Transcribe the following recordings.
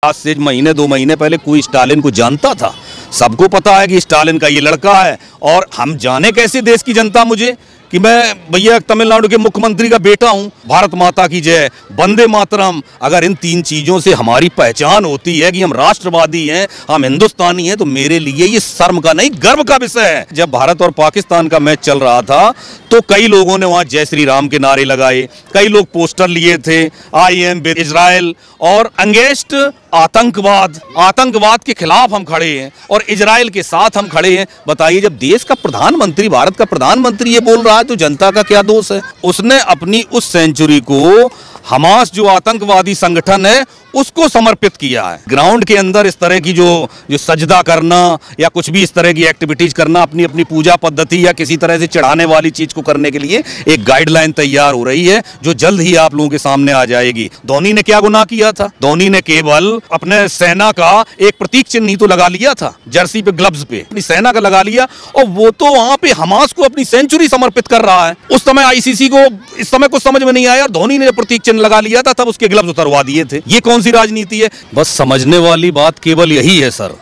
आज से महीने 2 महीने पहले कोई स्टालिन को जानता था? सबको पता है कि स्टालिन का ये लड़का है। और हम जाने कैसे देश की जनता मुझे कि मैं भैया तमिलनाडु के मुख्यमंत्री का बेटा हूं। भारत माता की जय, वंदे मातरम, अगर इन 3 चीजों से हमारी पहचान होती है कि हम राष्ट्रवादी हैं, हम हिंदुस्तानी हैं, तो मेरे लिए ये शर्म का नहीं गर्व का विषय है। जब भारत और पाकिस्तान का मैच चल रहा था तो कई लोगों ने वहां जय श्री राम के नारे लगाए, कई लोग पोस्टर लिए थे, आई एम विद इजराइल, और अगेंस्ट आतंकवाद के खिलाफ हम खड़े हैं और इजराइल के साथ हम खड़े हैं। बताइए, जब देश का प्रधानमंत्री, भारत का प्रधानमंत्री ये बोल रहा है तो जनता का क्या दोष है? उसने अपनी उस सेंचुरी को हमास जो आतंकवादी संगठन है उसको समर्पित किया है। ग्राउंड के अंदर इस तरह की जो सजदा करना या कुछ भी इस तरह की एक्टिविटीज करना, अपनी अपनी पूजा पद्धति या किसी तरह से चढ़ाने वाली चीज को करने के लिए एक गाइडलाइन तैयार हो रही है जो जल्द ही आप लोगों के सामने आ जाएगी। धोनी ने क्या गुनाह किया था? धोनी ने केवल अपने सेना का एक प्रतीक चिन्ह ही तो लगा लिया था, जर्सी पे, ग्लव्स पे अपनी सेना का लगा लिया, और वो तो वहां पे हमास को अपनी सेंचुरी समर्पित कर रहा है। उस समय आईसीसी को इस समय कुछ समझ में नहीं आया, धोनी ने प्रतीक चिन्ह लगा लिया था, तब उसके ग्लव्स उतरवा दिए थे। ये कौन सी राजनीति है? बस समझने वाली बात केवल यही है सर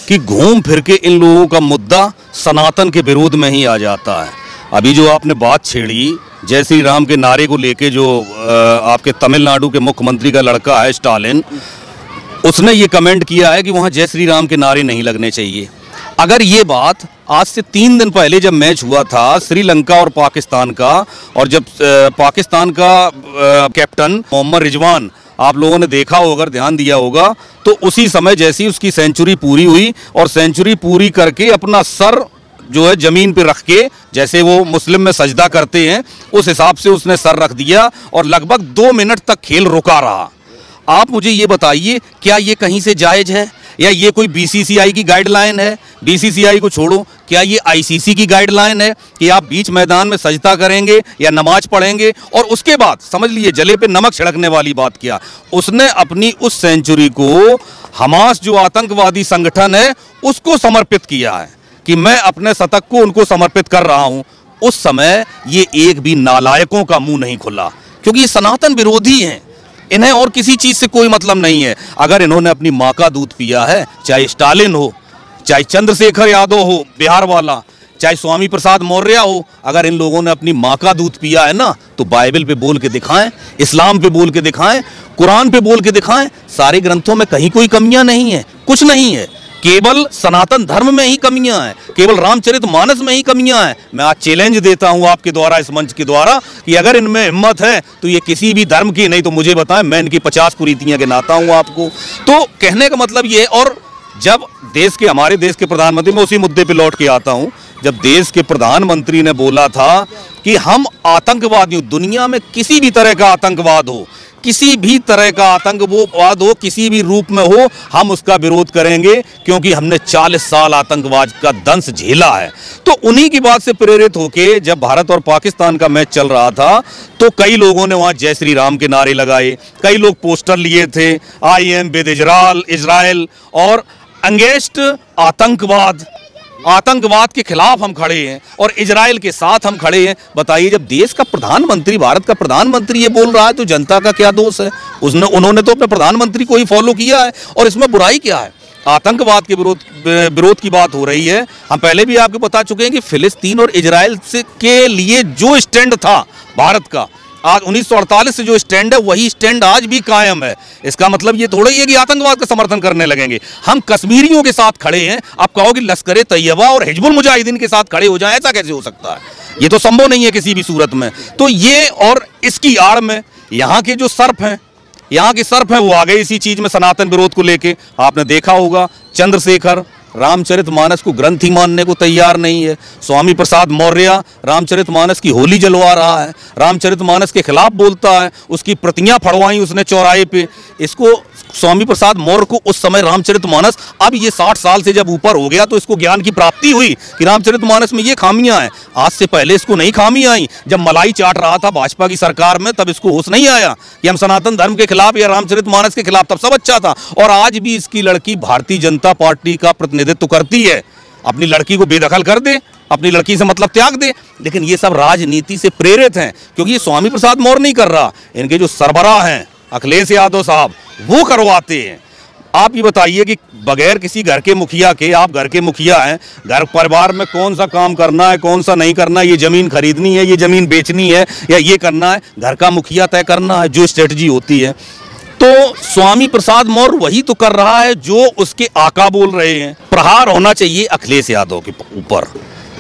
कि घूम फिर के इन लोगों का मुद्दा सनातन के विरोध में ही आ जाता है। अभी जो आपने बात छेड़ी जय श्री राम के नारे को लेके, जो आपके तमिलनाडु के मुख्यमंत्री का लड़का है स्टालिन, उसने ये कमेंट किया है कि वहां जय श्री राम के नारे नहीं लगने चाहिए। अगर ये बात आज से 3 दिन पहले जब मैच हुआ था श्रीलंका और पाकिस्तान का, और जब पाकिस्तान का कैप्टन मोहम्मद रिजवान, आप लोगों ने देखा होगा, ध्यान दिया होगा, तो उसी समय जैसी उसकी सेंचुरी पूरी हुई और सेंचुरी पूरी करके अपना सर जो है जमीन पे रख के, जैसे वो मुस्लिम में सजदा करते हैं उस हिसाब से उसने सर रख दिया और लगभग 2 मिनट तक खेल रुका रहा। आप मुझे ये बताइए, क्या ये कहीं से जायज है या ये कोई बीसीसीआई की गाइडलाइन है? बीसीसीआई को छोड़ो, क्या ये आईसीसी की गाइडलाइन है कि आप बीच मैदान में सजदा करेंगे या नमाज पढ़ेंगे? और उसके बाद समझ लीजिए जले पे नमक छिड़कने वाली बात किया। उसने अपनी उस सेंचुरी को हमास जो आतंकवादी संगठन है उसको समर्पित किया है कि मैं अपने शतक को उनको समर्पित कर रहा हूं। उस समय ये एक भी नालायकों का मुंह नहीं खुला, क्योंकि ये सनातन विरोधी हैं, इन्हें और किसी चीज से कोई मतलब नहीं है। अगर इन्होंने अपनी माँ का दूध पिया है, चाहे स्टालिन हो, चाहे चंद्रशेखर यादव हो बिहार वाला, चाहे स्वामी प्रसाद मौर्य हो, अगर इन लोगों ने अपनी माँ का दूध पिया है ना, तो बाइबल पे बोल के दिखाएं, इस्लाम पे बोल के दिखाएं, कुरान पे बोल के दिखाएं। सारे ग्रंथों में कहीं कोई कमियां नहीं है, कुछ नहीं है, केवल सनातन धर्म में ही कमियां हैं, केवल रामचरितमानस में ही कमियां हैं। मैं आज चैलेंज देता हूं आपके द्वारा, इस मंच के द्वारा, कि अगर इनमें हिम्मत है तो ये किसी भी धर्म की, नहीं तो मुझे बताएं, मैं इनकी 50 कुरीतियां गिनाता हूं आपको। तो कहने का मतलब ये है। और जब हमारे देश के प्रधानमंत्री, मैं उसी मुद्दे पे लौट के आता हूं, जब देश के प्रधानमंत्री ने बोला था कि हम आतंकवादियों, दुनिया में किसी भी तरह का आतंकवाद हो, किसी भी तरह का आतंकवाद हो, किसी भी रूप में हो, हम उसका विरोध करेंगे, क्योंकि हमने 40 साल आतंकवाद का दंश झेला है। तो उन्हीं की बात से प्रेरित होके जब भारत और पाकिस्तान का मैच चल रहा था तो कई लोगों ने वहां जय श्री राम के नारे लगाए, कई लोग पोस्टर लिए थे, आई एम विद इजराइल, और अगेंस्ट आतंकवाद के खिलाफ हम खड़े हैं और इजराइल के साथ हम खड़े हैं। बताइए, जब देश का प्रधानमंत्री, भारत का प्रधानमंत्री ये बोल रहा है तो जनता का क्या दोष है? उन्होंने तो अपने प्रधानमंत्री को ही फॉलो किया है, और इसमें बुराई क्या है? आतंकवाद के विरोध की बात हो रही है। हम पहले भी आपको बता चुके हैं कि फिलिस्तीन और इजराइल के लिए जो स्टैंड था भारत का, आज 1948 से जो स्टैंड है वही स्टैंड आज भी कायम है। इसका मतलब ये थोड़ा ही है कि आतंकवाद का समर्थन करने लगेंगे। हम कश्मीरियों के साथ खड़े हैं, आप कहोगे लश्कर तैयबा और हिजबुल मुजाहिदीन के साथ खड़े हो जाएं, ऐसा कैसे हो सकता है? ये तो संभव नहीं है किसी भी सूरत में। तो ये, और इसकी आड़ में यहाँ के जो सर्प हैं वो आ गए इसी चीज में, सनातन विरोध को लेके। आपने देखा होगा चंद्रशेखर रामचरितमानस को ग्रंथ ही मानने को तैयार नहीं है। स्वामी प्रसाद मौर्य रामचरितमानस की होली जलवा रहा है, रामचरितमानस के खिलाफ बोलता है, उसकी प्रतियां फड़वाई उसने चौराहे पे। इसको स्वामी प्रसाद मौर्य को उस समय रामचरितमानस, अब ये 60 साल से जब ऊपर हो गया तो इसको ज्ञान की प्राप्ति हुई कि रामचरितमानस में ये खामियां हैं। आज से पहले इसको नहीं खामियां आई। जब मलाई चाट रहा था भाजपा की सरकार में, तब इसको होश नहीं आया कि हम सनातन धर्म के खिलाफ या रामचरितमानस के खिलाफ, तब सब अच्छा था। और आज भी इसकी लड़की भारतीय जनता पार्टी का प्रतिनिधित्व करती है। अपनी लड़की को बेदखल कर दे, अपनी लड़की से मतलब त्याग दे, लेकिन ये सब राजनीति से प्रेरित हैं, क्योंकि ये स्वामी प्रसाद मौर्य नहीं कर रहा, इनके जो सरबराह हैं अखिलेश यादव साहब वो करवाते हैं। आप ये बताइए कि बगैर किसी घर के मुखिया के, आप घर के मुखिया हैं, घर परिवार में कौन सा काम करना है, कौन सा नहीं करना है, ये ज़मीन खरीदनी है, ये ज़मीन बेचनी है या ये करना है, घर का मुखिया तय करना है, जो स्ट्रेटजी होती है। तो स्वामी प्रसाद मौर्य वही तो कर रहा है जो उसके आका बोल रहे हैं। प्रहार होना चाहिए अखिलेश यादव के ऊपर,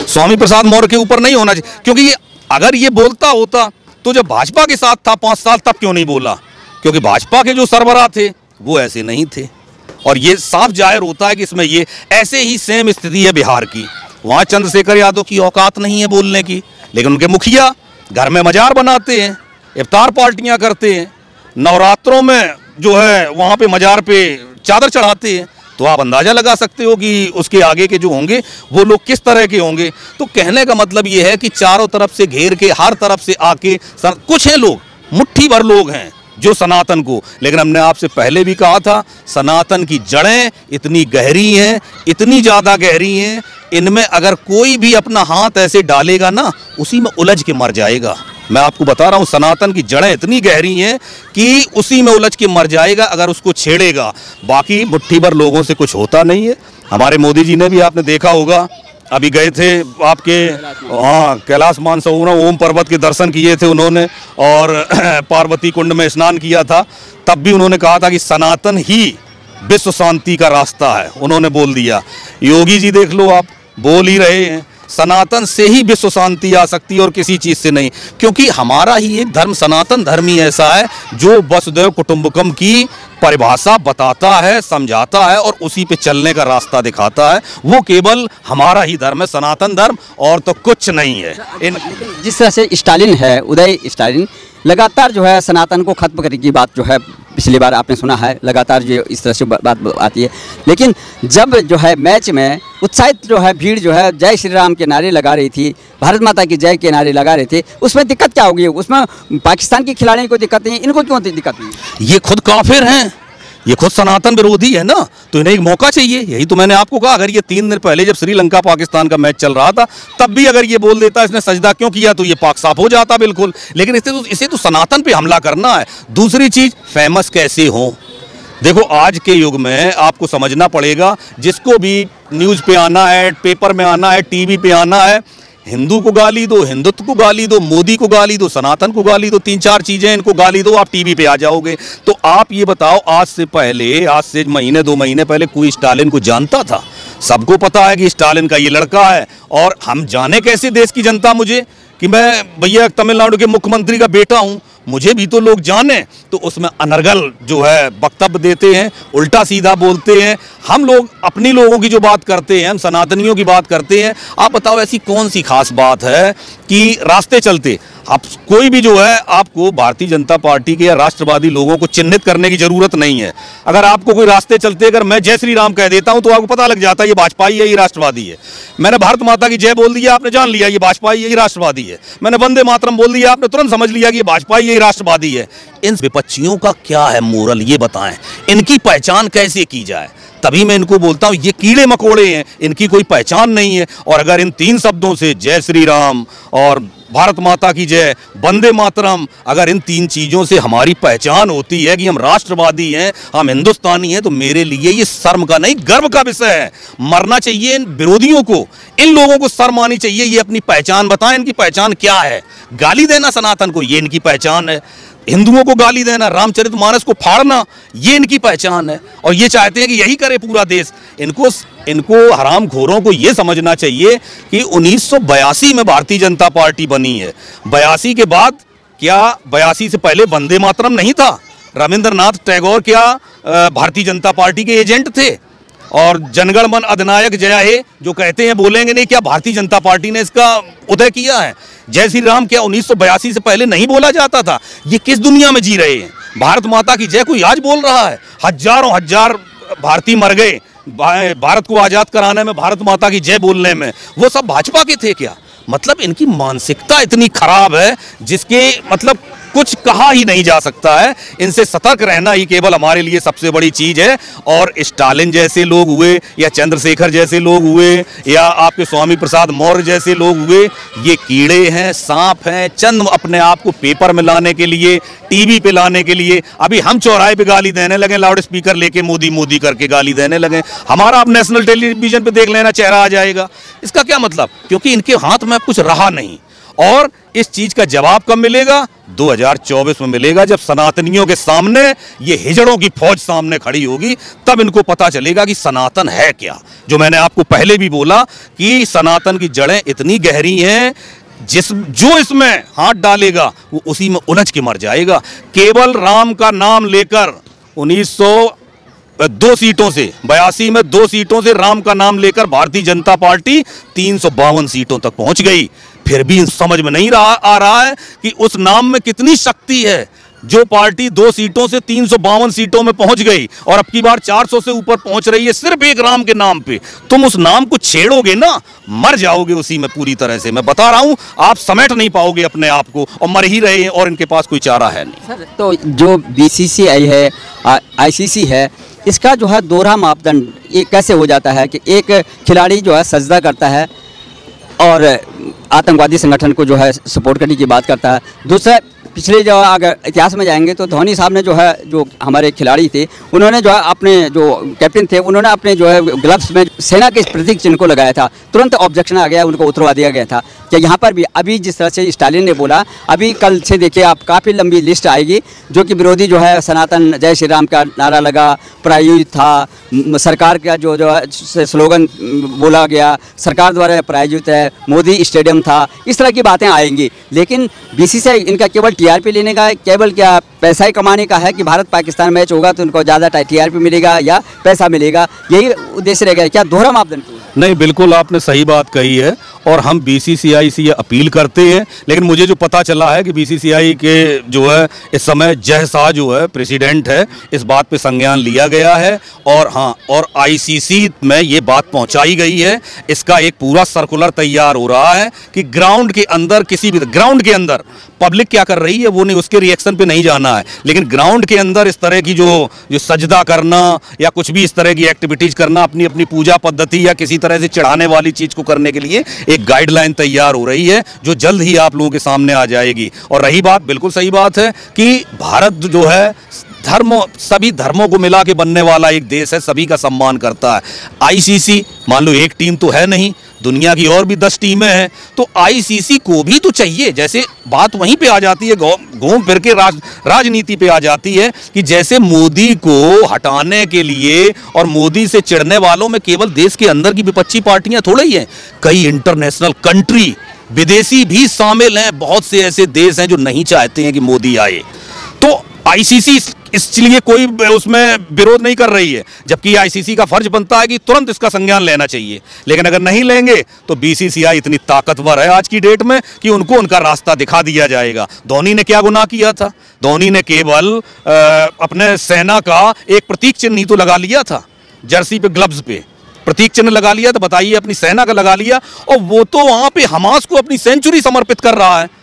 स्वामी प्रसाद मौर्य के ऊपर नहीं होना चाहिए, क्योंकि ये अगर ये बोलता होता तो जब भाजपा के साथ था 5 साल तब क्यों नहीं बोला? क्योंकि भाजपा के जो सरबराह थे वो ऐसे नहीं थे। और ये साफ जाहिर होता है कि इसमें ये ऐसे ही सेम स्थिति है बिहार की। वहाँ चंद्रशेखर यादव की औकात नहीं है बोलने की, लेकिन उनके मुखिया घर में मजार बनाते हैं, इफ्तार पार्टियाँ करते हैं, नवरात्रों में जो है वहाँ पे मजार पे चादर चढ़ाते हैं। तो आप अंदाज़ा लगा सकते हो कि उसके आगे के जो होंगे वो लोग किस तरह के होंगे। तो कहने का मतलब ये है कि चारों तरफ से घेर के, हर तरफ से आके कुछ हैं लोग, मुट्ठी भर लोग हैं जो सनातन को, लेकिन हमने आपसे पहले भी कहा था सनातन की जड़ें इतनी गहरी हैं, इतनी ज़्यादा गहरी हैं, इनमें अगर कोई भी अपना हाथ ऐसे डालेगा ना उसी में उलझ के मर जाएगा। मैं आपको बता रहा हूँ सनातन की जड़ें इतनी गहरी हैं कि उसी में उलझ के मर जाएगा अगर उसको छेड़ेगा। बाकी मुट्ठी भर लोगों से कुछ होता नहीं है। हमारे मोदी जी ने भी आपने देखा होगा, अभी गए थे आपके कैलाश मानसरोवर, ओम पर्वत के दर्शन किए थे उन्होंने और पार्वती कुंड में स्नान किया था। तब भी उन्होंने कहा था कि सनातन ही विश्व शांति का रास्ता है, उन्होंने बोल दिया। योगी जी देख लो, आप बोल ही रहे हैं सनातन से ही विश्व शांति आ सकती है और किसी चीज़ से नहीं, क्योंकि हमारा ही एक धर्म सनातन धर्म ही ऐसा है जो वसुधैव कुटुंबकम की परिभाषा बताता है, समझाता है और उसी पे चलने का रास्ता दिखाता है। वो केवल हमारा ही धर्म है, सनातन धर्म, और तो कुछ नहीं है। जिस तरह से स्टालिन है, उदय स्टालिन लगातार जो है सनातन को खत्म करने की बात जो है पिछली बार आपने सुना है, लगातार जो इस तरह से बात आती है, लेकिन जब जो है मैच में उत्साहित जो है भीड़ जो है जय श्री राम के नारे लगा रही थी, भारत माता की जय के नारे लगा रहे थे, उसमें दिक्कत क्या होगी? उसमें पाकिस्तान के खिलाड़ियों को दिक्कत नहीं, इनको क्यों दिक्कत नहीं? ये खुद काफिर हैं, ये खुद सनातन विरोधी है ना, तो इन्हें एक मौका चाहिए। यही तो मैंने आपको कहा, अगर ये 3 दिन पहले जब श्रीलंका पाकिस्तान का मैच चल रहा था तब भी अगर ये बोल देता इसने सजदा क्यों किया तो ये पाक साफ हो जाता बिल्कुल। लेकिन इसे तो सनातन पे हमला करना है। दूसरी चीज, फेमस कैसे हो? देखो आज के युग में आपको समझना पड़ेगा, जिसको भी न्यूज़ पे आना है, पेपर में आना है, टीवी पे आना है, हिंदू को गाली दो, हिंदुत्व को गाली दो, मोदी को गाली दो, सनातन को गाली दो, 3-4 चीजें इनको गाली दो, आप टीवी पे आ जाओगे। तो आप ये बताओ, आज से महीने 2 महीने पहले कोई स्टालिन को जानता था? सबको पता है कि स्टालिन का ये लड़का है। और हम जाने कैसे देश की जनता मुझे कि मैं भैया तमिलनाडु के मुख्यमंत्री का बेटा हूँ, मुझे भी तो लोग जाने। तो उसमें अनर्गल जो है वक्तव्य देते हैं, उल्टा सीधा बोलते हैं। हम लोग अपनी लोगों की जो बात करते हैं, हम सनातनियों की बात करते हैं। आप बताओ ऐसी कौन सी खास बात है कि रास्ते चलते आप कोई भी जो है, आपको भारतीय जनता पार्टी के या राष्ट्रवादी लोगों को चिन्हित करने की जरूरत नहीं है। अगर आपको कोई रास्ते चलते अगर मैं जय श्री राम कह देता हूं तो आपको पता लग जाता है ये भाजपाई है, ये राष्ट्रवादी है। मैंने भारत माता की जय बोल दिया, आपने जान लिया ये भाजपाई है, ये राष्ट्रवादी है। मैंने वंदे मातरम बोल दिया, आपने तुरंत समझ लिया कि ये भाजपाई है, ये राष्ट्रवादी है। इन विपक्षियों का क्या है मोरल, ये बताएं, इनकी पहचान कैसे की जाए? तभी मैं इनको बोलता हूं ये कीड़े मकोड़े हैं, इनकी कोई पहचान नहीं है। और अगर इन 3 शब्दों से जय श्री राम और भारत माता की जय, वंदे मातरम, अगर इन 3 चीज़ों से हमारी पहचान होती है कि हम राष्ट्रवादी हैं, हम हिंदुस्तानी हैं, तो मेरे लिए ये शर्म का नहीं गर्व का विषय है। मरना चाहिए इन विरोधियों को, इन लोगों को शर्म आनी चाहिए। ये अपनी पहचान बताएं, इनकी पहचान क्या है? गाली देना सनातन को, ये इनकी पहचान है। हिंदुओं को गाली देना, रामचरितमानस को फाड़ना, ये इनकी पहचान है। और ये चाहते हैं कि यही करे पूरा देश। इनको हरामखोरों को ये समझना चाहिए कि 1982 में भारतीय जनता पार्टी बनी है। 82 के बाद क्या 82 से पहले वंदे मातरम नहीं था? रविंद्रनाथ टैगोर क्या भारतीय जनता पार्टी के एजेंट थे? और जनगण मन अधिनायक जय हे जो कहते हैं, बोलेंगे नहीं, क्या भारतीय जनता पार्टी ने इसका उदय किया है? जय श्री राम क्या 1982 से पहले नहीं बोला जाता था? ये किस दुनिया में जी रहे हैं? भारत माता की जय कोई आज बोल रहा है? हजार भारतीय मर गए भारत को आज़ाद कराने में, भारत माता की जय बोलने में। वो सब भाजपा के थे क्या? मतलब इनकी मानसिकता इतनी खराब है जिसके मतलब कुछ कहा ही नहीं जा सकता है। इनसे सतर्क रहना ही केवल हमारे लिए सबसे बड़ी चीज है। और स्टालिन जैसे लोग हुए या चंद्रशेखर जैसे लोग हुए या आपके स्वामी प्रसाद मौर्य जैसे लोग हुए, ये कीड़े हैं, सांप हैं, चंद अपने आप को पेपर में लाने के लिए, टीवी पे लाने के लिए। अभी हम चौराहे पे गाली देने लगे, लाउड स्पीकर लेके मोदी मोदी करके गाली देने लगे। हमारा आप नेशनल टेलीविजन पे देख लेना, चेहरा आ जाएगा। इसका क्या मतलब? क्योंकि इनके हाथ में कुछ रहा नहीं। और इस चीज का जवाब कब मिलेगा? 2024 में मिलेगा, जब सनातनियों के सामने ये हिजड़ों की फौज सामने खड़ी होगी, तब इनको पता चलेगा कि सनातन है क्या। जो मैंने आपको पहले भी बोला कि सनातन की जड़ें इतनी गहरी हैं, जो इसमें हाथ डालेगा वो उसी में उलझ के मर जाएगा। केवल राम का नाम लेकर 1902 सीटों से 82 में 2 सीटों से राम का नाम लेकर भारतीय जनता पार्टी 352 सीटों तक पहुंच गई। फिर भी समझ में नहीं आ रहा है कि उस नाम में कितनी शक्ति है। जो पार्टी 2 सीटों से 352 सीटों में पहुंच गई और अब की बार 400 से ऊपर पहुंच रही है सिर्फ एक राम के नाम पे, तुम उस नाम को छेड़ोगे ना, मर जाओगे उसी में पूरी तरह से। मैं बता रहा हूं, आप समेट नहीं पाओगे अपने आप को, और मर ही रहे हैं और इनके पास कोई चारा है नहीं। सर, तो जो BCCI है, ICC है, इसका जो है दोहरा मापदंड ये कैसे हो जाता है कि एक खिलाड़ी जो है सजदा करता है और आतंकवादी संगठन को जो है सपोर्ट करने की बात करता है, दूसरा पिछले जो अगर इतिहास में जाएंगे तो धोनी साहब ने जो है, जो हमारे खिलाड़ी थे, उन्होंने जो है अपने जो कैप्टन थे, उन्होंने अपने जो है ग्लव्स में सेना के प्रतीक चिन्ह को लगाया था। तुरंत ऑब्जेक्शन आ गया, उनको उतरवा दिया गया था। कि यहाँ पर भी अभी जिस तरह से स्टालिन ने बोला, अभी कल से देखिए आप काफ़ी लंबी लिस्ट आएगी जो कि विरोधी जो है सनातन जय श्री राम का नारा लगा, प्रायोजित था, सरकार का जो है स्लोगन बोला गया, सरकार द्वारा प्रायोजित है, मोदी स्टेडियम था, इस तरह की बातें आएंगी। लेकिन BCCI इनका केवल TRP लेने का, केवल क्या पैसा ही कमाने का है कि भारत पाकिस्तान मैच होगा तो उनको ज़्यादा TRP मिलेगा या पैसा मिलेगा, यही उद्देश्य रहेगा? क्या दोहरा मापदंड? नहीं, बिल्कुल आपने सही बात कही है और हम BCCI से ये अपील करते हैं। लेकिन मुझे जो पता चला है कि BCCI के जो है इस समय जय शाह जो है प्रेसिडेंट है, इस बात पे संज्ञान लिया गया है और हाँ, और ICC में ये बात पहुंचाई गई है। इसका एक पूरा सर्कुलर तैयार हो रहा है कि ग्राउंड के अंदर, किसी भी ग्राउंड के अंदर पब्लिक क्या कर रही है वो नहीं, उसके रिएक्शन पे नहीं जाना है, लेकिन ग्राउंड के अंदर इस तरह की जो सजदा करना या कुछ भी इस तरह की एक्टिविटीज करना, अपनी अपनी पूजा पद्धति या किसी तरह से चढ़ाने वाली चीज को करने के लिए एक गाइडलाइन तैयार हो रही है जो जल्द ही आप लोगों के सामने आ जाएगी। और रही बात, बिल्कुल सही बात है कि भारत जो है सभी धर्मों को मिला के बनने वाला एक देश है, सभी का सम्मान करता है। ICC मान लो एक टीम तो है नहीं, दुनिया की और भी 10 टीमें हैं, तो ICC को भी तो चाहिए। जैसे बात वहीं पे आ जाती है, घूम फिर के राजनीति पे आ जाती है कि जैसे मोदी को हटाने के लिए और मोदी से चिढ़ने वालों में केवल देश के अंदर की विपक्षी पार्टियां थोड़ा ही हैं, कई इंटरनेशनल कंट्री, विदेशी भी शामिल हैं। बहुत से ऐसे देश हैं जो नहीं चाहते हैं कि मोदी आए, तो ICC इसलिए कोई उसमें विरोध नहीं कर रही है, जबकि ICC का फर्ज बनता है कि तुरंत इसका संज्ञान लेना चाहिए। लेकिन अगर नहीं लेंगे तो BCCI इतनी ताकतवर है आज की डेट में कि उनको उनका रास्ता दिखा दिया जाएगा। धोनी ने क्या गुनाह किया था? धोनी ने केवल अपने सेना का एक प्रतीक चिन्ह ही तो लगा लिया था, जर्सी पे, ग्लव्स पे प्रतीक चिन्ह लगा लिया, तो बताइए, अपनी सेना का लगा लिया, और वो तो वहां पे हमास को अपनी सेंचुरी समर्पित कर रहा है।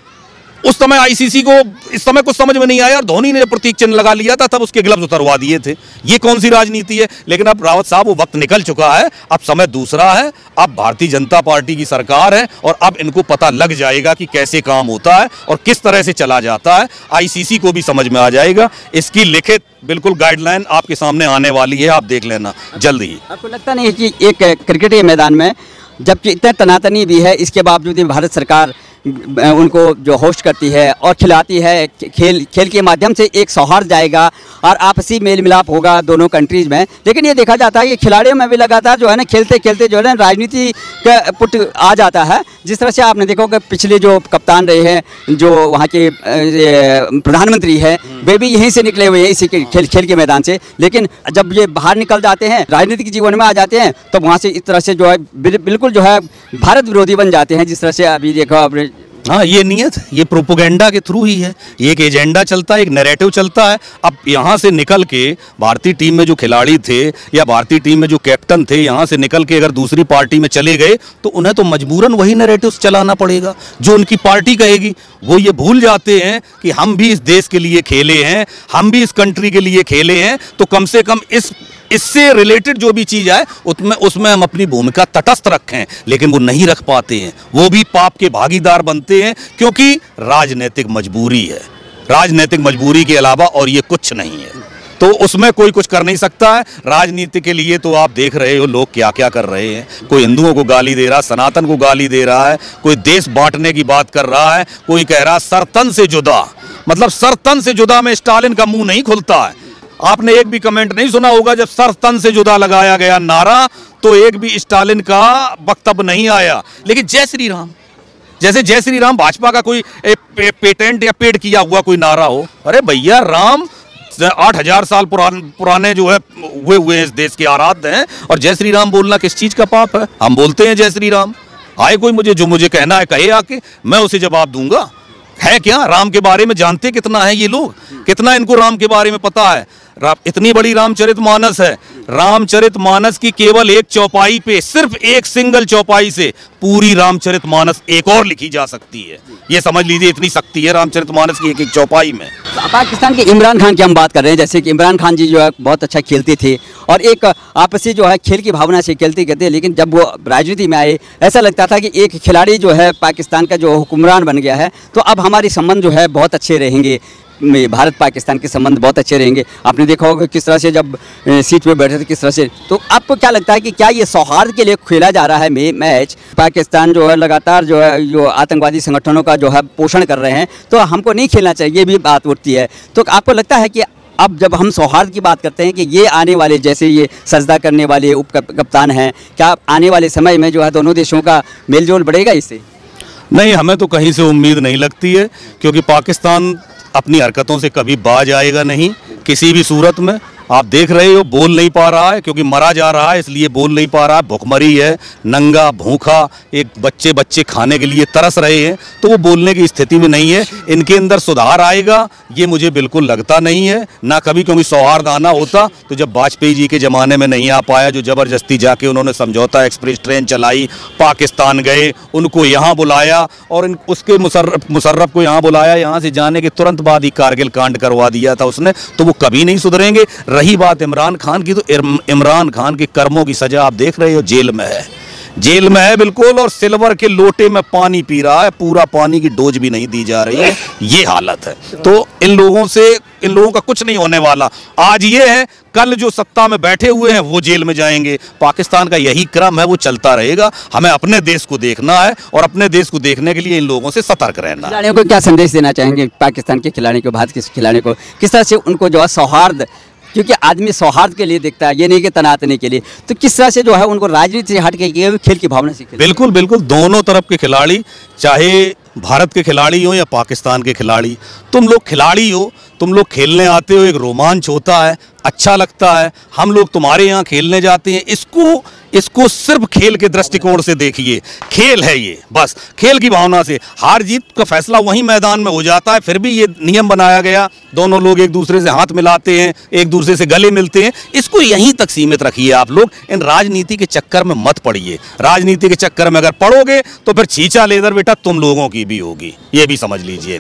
उस समय ICC को इस समय कुछ समझ में नहीं आया और धोनी ने प्रतीक चिन्ह लगा लिया था, तब उसके ग्लव्स उतरवा दिए थे। ये कौन सी राजनीति है? लेकिन अब रावत साहब वो वक्त निकल चुका है, अब समय दूसरा है, अब भारतीय जनता पार्टी की सरकार है और अब इनको पता लग जाएगा कि कैसे काम होता है और किस तरह से चला जाता है। ICC को भी समझ में आ जाएगा। इसकी लिखित बिल्कुल गाइडलाइन आपके सामने आने वाली है, आप देख लेना जल्द ही। आपको लगता नहीं कि एक क्रिकेट के मैदान में जबकि इतने तनातनी भी है, इसके बावजूद भी भारत सरकार उनको जो होस्ट करती है और खिलाती है, खेल के माध्यम से एक सौहार्द जाएगा और आपसी मेल मिलाप होगा दोनों कंट्रीज़ में। लेकिन ये देखा जाता है कि खिलाड़ियों में भी लगातार जो है ना, खेलते खेलते जो है ना, राजनीति का पुट आ जाता है। जिस तरह से आपने देखो कि पिछले जो कप्तान रहे हैं, जो वहाँ के प्रधानमंत्री है, वे भी यहीं से निकले हुए हैं, इसी के खेल के मैदान से। लेकिन जब ये बाहर निकल जाते हैं, राजनीतिक जीवन में आ जाते हैं, तो वहाँ से इस तरह से जो है बिल्कुल जो है भारत विरोधी बन जाते हैं। जिस तरह से अभी देखो आपने हाँ, ये नियत है, ये प्रोपोगेंडा के थ्रू ही है, एक एजेंडा चलता है, एक नैरेटिव चलता है। अब यहाँ से निकल के भारतीय टीम में जो खिलाड़ी थे या भारतीय टीम में जो कैप्टन थे, यहाँ से निकल के अगर दूसरी पार्टी में चले गए तो उन्हें तो मजबूरन वही नैरेटिव चलाना पड़ेगा जो उनकी पार्टी कहेगी। वो ये भूल जाते हैं कि हम भी इस देश के लिए खेले हैं, हम भी इस कंट्री के लिए खेले हैं, तो कम से कम इससे रिलेटेड जो भी चीज़ है उसमें हम अपनी भूमिका तटस्थ रखें, लेकिन वो नहीं रख पाते हैं। वो भी पाप के भागीदार बनते हैं क्योंकि राजनीतिक मजबूरी है, राजनीतिक मजबूरी के अलावा और ये कुछ नहीं है। तो उसमें कोई कुछ कर नहीं सकता है। राजनीति के लिए तो आप देख रहे हो लोग क्या क्या कर रहे हैं। कोई हिंदुओं को गाली दे रहा है, सनातन को गाली दे रहा है, कोई देश बांटने की बात कर रहा है, कोई कह रहा है सरतन से जुदा। मतलब सरतन से जुदा में स्टालिन का मुंह नहीं खुलता है। आपने एक भी कमेंट नहीं सुना होगा जब सर तन से जुदा लगाया गया नारा, तो एक भी स्टालिन का वक्तव्य नहीं आया। लेकिन जय श्री राम, जैसे जय श्री राम भाजपा का कोई पेटेंट या पेड किया हुआ कोई नारा हो। अरे भैया, राम 8000 साल पुराने जो है हुए इस देश के आराध्य हैं, और जय श्री राम बोलना किस चीज का पाप है? हम बोलते हैं जय श्री राम। आए कोई मुझे कहना है कहे आके, मैं उसे जवाब दूंगा। है क्या, राम के बारे में जानते कितना है ये लोग? कितना इनको राम के बारे में पता है? इतनी बड़ी रामचरितमानस है, रामचरितमानस की केवल एक चौपाई पे, सिर्फ एक सिंगल चौपाई से पूरी रामचरितमानस एक और लिखी जा सकती है। ये समझ लीजिए, इतनी शक्ति है रामचरितमानस की एक एक चौपाई में। पाकिस्तान के इमरान खान की हम बात कर रहे हैं, जैसे कि इमरान खान जी जो है बहुत अच्छा खेलते थे और एक आपसी जो है खेल की भावना से खेलते थे, लेकिन जब वो राजनीति में आए ऐसा लगता था कि एक खिलाड़ी जो है पाकिस्तान का जो हुक्मरान बन गया है, तो अब हमारे संबंध जो है बहुत अच्छे रहेंगे, भारत पाकिस्तान के संबंध बहुत अच्छे रहेंगे। आपने देखा होगा किस तरह से जब सीट पे बैठे थे किस तरह से। तो आपको क्या लगता है कि क्या ये सौहार्द के लिए खेला जा रहा है मैच? पाकिस्तान जो है लगातार जो है जो आतंकवादी संगठनों का जो है पोषण कर रहे हैं, तो हमको नहीं खेलना चाहिए, ये भी बात उठती है। तो आपको लगता है कि अब जब हम सौहार्द की बात करते हैं कि ये आने वाले, जैसे ये सजदा करने वाले उप कप्तान हैं, क्या आने वाले समय में जो है दोनों देशों का मेलजोल बढ़ेगा इससे? नहीं, हमें तो कहीं से उम्मीद नहीं लगती है, क्योंकि पाकिस्तान अपनी हरकतों से कभी बाज आएगा नहीं किसी भी सूरत में। आप देख रहे हो बोल नहीं पा रहा है, क्योंकि मरा जा रहा है इसलिए बोल नहीं पा रहा है। भुखमरी है, नंगा भूखा, एक बच्चे खाने के लिए तरस रहे हैं, तो वो बोलने की स्थिति में नहीं है। इनके अंदर सुधार आएगा ये मुझे बिल्कुल लगता नहीं है, ना कभी, क्योंकि सौहार्द आना होता तो जब वाजपेयी जी के ज़माने में नहीं आ पाया, जो ज़बरदस्ती जाके उन्होंने समझौता एक्सप्रेस ट्रेन चलाई, पाकिस्तान गए, उनको यहाँ बुलाया और उसके मुशर्रफ को यहाँ बुलाया, यहाँ से जाने के तुरंत बाद ही कारगिल कांड करवा दिया था उसने, तो वो कभी नहीं सुधरेंगे। रही बात इमरान खान की, तो इमरान खान के कर्मों की सजा आप देख रहे हो, जेल में है, जेल में है बिल्कुल, और सिल्वर के लोटे में पानी पी रहा है, पूरा पानी की डोज भी नहीं दी जा रही है, ये हालत है। तो इन लोगों का कुछ नहीं होने वाला। आज ये है, कल जो सत्ता में बैठे हुए हैं वो जेल में जाएंगे। पाकिस्तान का यही क्रम है, वो चलता रहेगा। हमें अपने देश को देखना है और अपने देश को देखने के लिए इन लोगों से सतर्क रहना है। खिलाड़ियों को क्या संदेश देना चाहेंगे, पाकिस्तान के खिलाड़ी को, भारत के खिलाड़ी को, किस तरह से उनको जो है सौहार्द, क्योंकि आदमी सौहार्द के लिए देखता है, ये नहीं कि तनातनी के लिए, तो किस तरह से जो है उनको राजनीति से हट के खेल की भावना से? बिल्कुल बिल्कुल, दोनों तरफ के खिलाड़ी, चाहे भारत के खिलाड़ी हो या पाकिस्तान के खिलाड़ी, तुम लोग खिलाड़ी हो, तुम लोग खेलने आते हो, एक रोमांच होता है, अच्छा लगता है। हम लोग तुम्हारे यहाँ खेलने जाते हैं, इसको सिर्फ खेल के दृष्टिकोण से देखिए। खेल है ये, बस खेल की भावना से हार जीत का फैसला वहीं मैदान में हो जाता है। फिर भी ये नियम बनाया गया, दोनों लोग एक दूसरे से हाथ मिलाते हैं, एक दूसरे से गले मिलते हैं, इसको यहीं तक सीमित रखिए। आप लोग इन राजनीति के चक्कर में मत पड़िए। राजनीति के चक्कर में अगर पड़ोगे तो फिर छींचा लेदर बेटा तुम लोगों की भी होगी, ये भी समझ लीजिए।